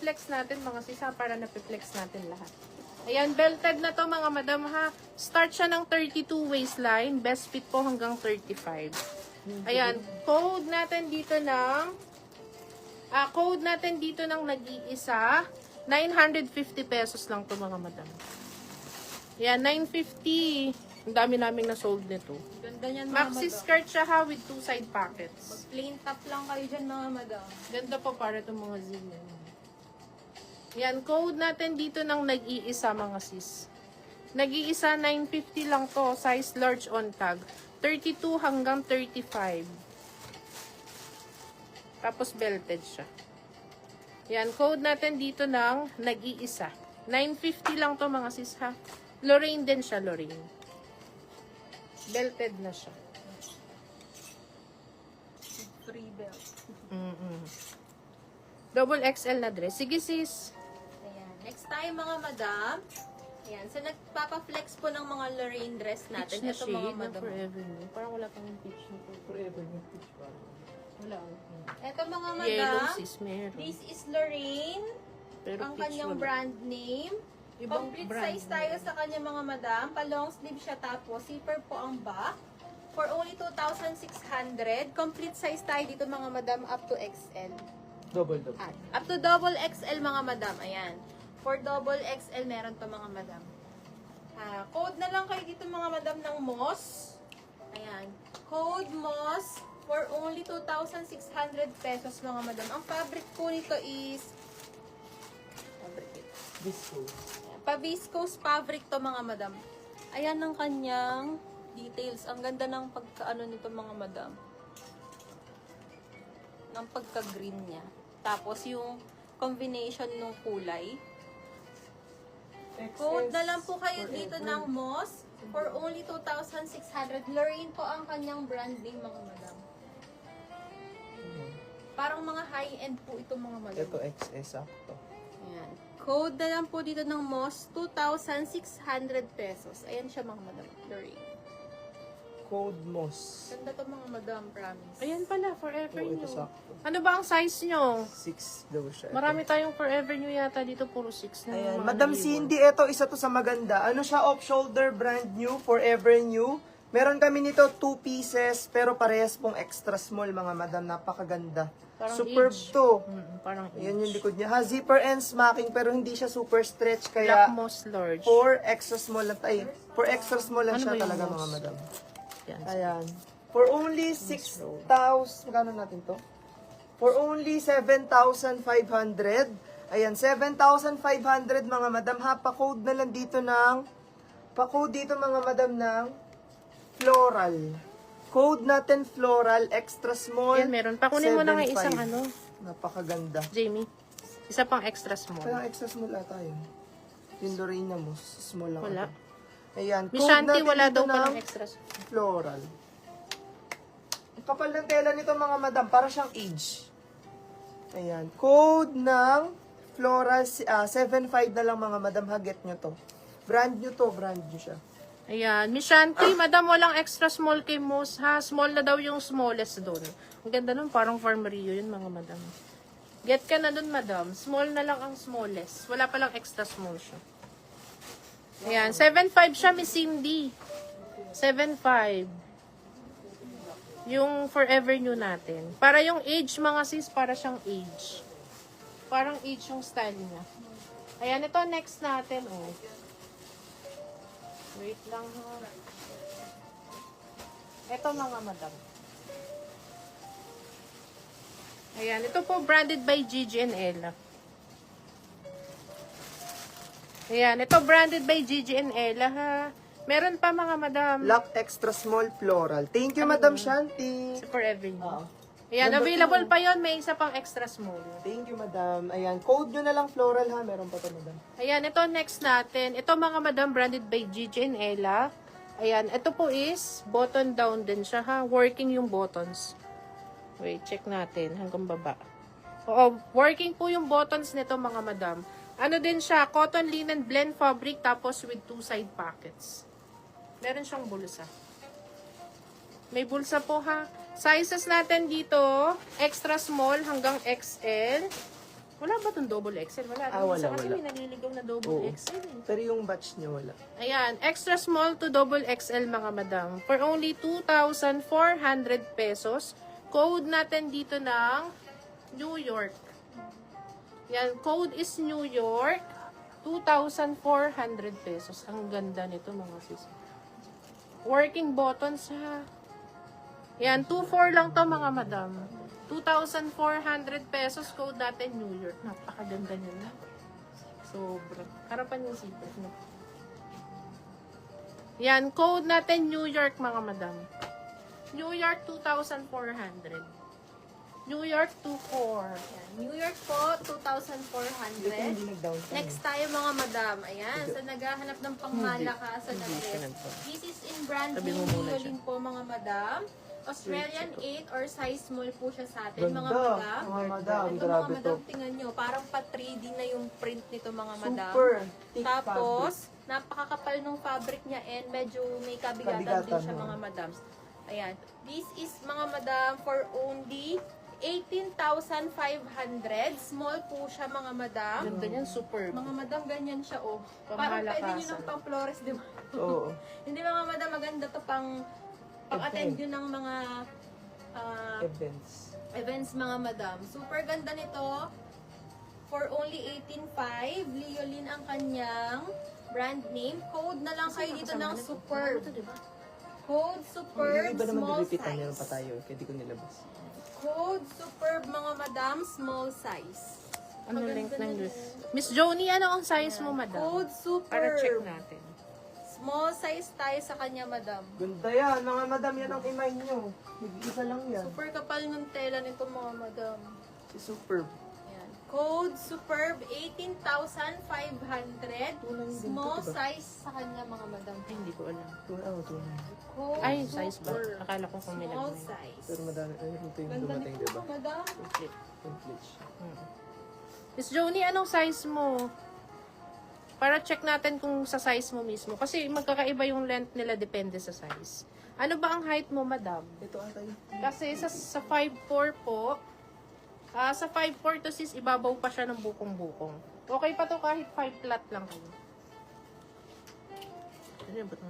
i-flex natin mga sis ha, para na-flex natin lahat. Ayan, belted na to mga madam ha. Start siya ng 32 waistline. Best fit po hanggang 35. Ayan, code natin dito ng nag-iisa. 950 pesos lang to mga madam. Ayan, 950. Ang dami naming na-sold nito. Ganda niyan mga Maxi madam. skirt siya ha with 2 side pockets. Plain top lang kayo dyan mga madam. Ganda po para itong mga zillion. Yan, code natin dito ng nag-iisa mga sis. Nag-iisa, 950 lang to. Size large on tag. 32 hanggang 35. Tapos belted siya. Yan, code natin dito ng nag-iisa. 950 lang to mga sis ha. Lorraine din siya, Lorraine. Belted na siya. Free belt. Double XL na dress. Sige sis. Ayan. Next tayo mga madam. Ayan. So, nagpapa-flex po ng mga Lorraine dress natin. Peach na Ito mga shade na madam. Forever New. Parang wala pang peach na Forever New. Peach pa. Wala. Ito mga Yellow madam. sis meron. This is Lorraine. Pero Ang peach kanyang wala. brand name. Ibang Complete brand size tayo na. sa kanya mga madam. Pa-long sleeve siya tapos zipper po ang back. For only 2,600. Complete size tayo dito mga madam up to XL. Double. Up to double XL mga madam. Ayan. For double XL meron to mga madam. Code na lang kayo dito mga madam ng Moss. Ayan. Code Moss for only 2,600 pesos mga madam. Ang fabric po nito is pa-viscose fabric to mga madam. Ayan ang kanyang details. Ang ganda ng pagkaano nito mga madam. Ng pagka-green niya. Tapos yung combination ng kulay. Code na lang po kayo dito ng Moss for only 2,600. Lorraine po ang kanyang brand name mga madam. Parang mga high-end po ito mga madam. Ito XS sakto. Ayan. Code na lang po dito ng Moss, 2,600 pesos. Ayan siya mga madam. Lorraine. Code Moss. Ganda to mga madam, promise. Ayan pala, Forever Oo, New. ito sakto. Ano ba ang size nyo? 6 daw siya. Marami tayong Forever New yata dito, puro 6 na. Ayan. mga Madam naiwan. Cindy, ito isa to sa maganda. Ano siya, off-shoulder, brand new, forever new. Meron kami nito 2 pieces, pero parehas pong extra small mga madam. Napakaganda. Parang Superb age. to. Parang Ayan yung likod niya. Ha, zipper and smacking, pero hindi siya super stretch. Black Kaya, Moss Large. 4 extra small lang. Ay, 4 extra small lang Ano siya ba yung talaga Moss? mga madam. Yan. Ayan. For only 6,000, magkano natin to? For only 7,500. Ayan, 7,500 mga madam ha. Pa-code na lang dito ng, pa-code dito mga madam ng floral. Code natin floral, extra small. Yan, meron. Pakunin mo na nga isang 7,500. ano, Napakaganda. Jamie. Isa pang extra small. Kaya extra small ata yun. Yung Lorena mo, small lang. Wala. ata. Ayan, Miss code Shanti, natin wala dito daw ng palang extra small. floral. Ang kapal ng tela nito mga madam, para siyang age. Ayan. Code ng floral, 7.5 na lang mga madam, haget nyo to. Brand nyo to, brand nyo siya. Ayan. Miss Shanti, madam, walang extra small kay Moss, ha? Small na daw yung smallest doon. Ang ganda nun, parang Farm Rio yun, mga madam. Get ka na dun, madam. Small na lang ang smallest. Wala palang extra small siya. Ayan. 7.5 siya, Miss Cindy. 7.5. Yung Forever New natin. Para yung age, mga sis, para siyang age. Parang age yung style niya. Ayan, ito next natin, oh. Wait lang, ha. Ito, mga madam. Ayan, ito po branded by Gigi and Ella. Ayan, ito branded by Gigi and Ella, ha. Meron pa, mga madam. Lock extra small floral. Thank you, Madam Shanti. Sa Forever New. Oo. Ayan, Number available 2. pa yon. May isa pang extra small. Thank you, Madam. Ayan, code nyo na lang floral ha. Meron pa to, Madam. Ayan, ito next natin. Ito, mga madam, branded by Gigi and Ella. Ayan, ito po is button down din siya, ha. Working yung buttons. Wait, check natin hanggang baba. Oo, working po yung buttons nito, mga madam. Ano din siya, cotton linen blend fabric tapos with 2 side pockets. Meron siyang bulsa. May bulsa po, ha. Sizes natin dito, extra small hanggang XL. Wala ba itong double XL? Wala. Wala, Kasi wala. may naliligaw na double Oo. XL eh. Pero yung batch niya wala. Ayan, extra small to double XL mga madam. For only 2,400 pesos. Code natin dito ng New York. Yan, code is New York. 2,400 pesos. Ang ganda nito mga sis. Working buttons ha. Yan, 2,400 lang to mga madam. 2,400 pesos. Code natin New York. Napakaganda nila. Sobra. Harapan yung zipper. No? Yan, code natin New York mga madam. New York 2,400. New York 24. Ayan. New York po, 2,400. Hindi nag-down tayo. Next tayo mga madam. Ayan, sa naghahanap ng pangmalakasan na dress. This is in brand Sabi new mo muna Liolin po mga madam. Australian 8 or size small po siya sa atin mga Ganda, madam. mga madam. Ito Grabe mga madam, to. tingnan nyo. Parang pa 3D na yung print nito mga madam. Super thick Tapos, napakakapal ng fabric niya and medyo may kabigatan din Kabigatan, siya no? mga madams. Ayan. This is mga madam for only 18,500. Small po siya mga madam. Ganda niyan, superb. Mga madam, ganyan siya oh. Parang pwede nyo Pangmalakasan. ng pang flores, di ba? Oo. Hindi mga madam, maganda to pang-attend nyo ng mga Events. events mga madam. Super ganda nito. For only 18,500. Liolin ang kanyang brand name. Code na lang kayo dito ng Superb. Code Superb, Yung iba naman small nirepeat meron pa size. tayo. Kaya di ko nilabas. Code Superb mga madam, small size. Ano Maganda length na ng yan. dress? Miss Joni, ano ang size mo, madam? Code Para check Superb. natin. Small size tayo sa kanya madam. Ganda yan. Mga madam, yan ang imay nyo. Mag-isa lang yan. Super kapal ng tela nito mga madam. Si Superb. Ayan. Code Superb, 18,500. Small size sa kanya mga madam. Ay, hindi ko alam. Tunay. Code Ay, size ba? Superb. Akala ko kung may Small nagmay. size. Pero madami. Ay, ito yung Ganda dumating, nito diba? mga madam. Complete. Complete. Miss Joni, anong size mo? Para check natin kung sa size mo mismo. Kasi magkakaiba yung length nila depende sa size. Ano ba ang height mo, madam? Ito ata yun. Kasi sa 5'4 po, sa 5'4 to sis, ibabaw pa siya ng bukong-bukong. Okay pa to kahit 5 flat lang kayo. Ano ba ito?